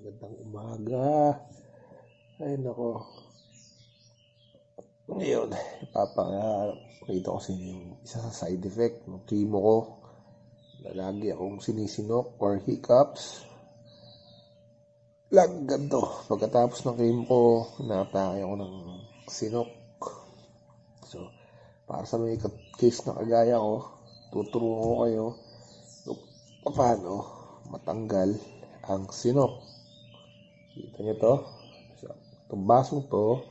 Magandang umaga. Ay nako. Ngayon, ipapakita ko sa inyo yung isa sa side effect ng chemo ko na lagi akong sinisinok or hiccups. Ganito. Pagkatapos ng chemo ko, naatake ako ng sinok. So, para sa may case na kagaya ko, tuturo ko kayo kung paano matanggal ang sinok. Kita nyo to? So, itong basong to,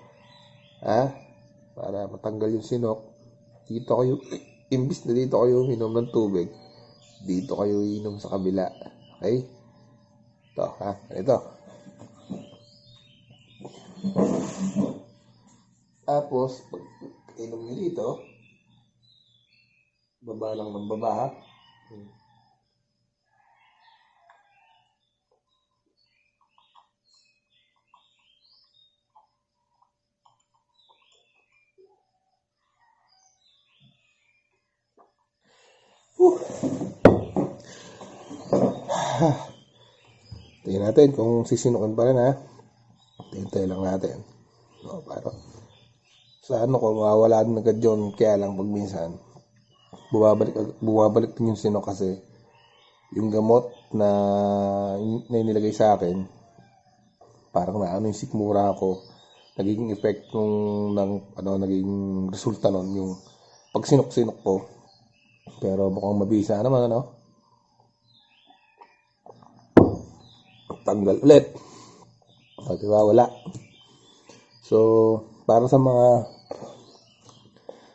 para matanggal yung sinok, dito kayo, imbis na dito kayo inom ng tubig, dito kayo inom sa kabila. Okay? Ito, ito. Tapos, pag inom nyo dito, baba lang ng baba, ha? Tingnan natin kung sisinukin pa rin, ha? Hintay lang natin. No, para sa ko mawawala din agad yun. Kaya lang pag minsan bumabalik din yung sinok kasi yung gamot na nilagay sa akin, parang naano yung sikmura ko, naging effect naging resulta nun yung pag sinok ko. Pero mukhang mabisa naman, tanggal ulit. Diba, wala. So, para sa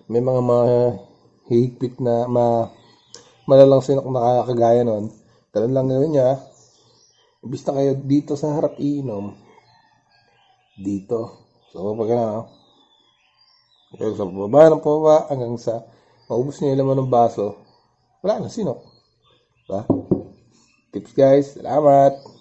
may mga hihigpit na malalang sinok na kagaya nun, ganun lang gawin niya. Imbis na kayo dito sa harap iinom, dito. So, pag sa pababa hanggang sa maubos niyo yung laman ng baso, wala na sinok. Diba? Tips guys, salamat!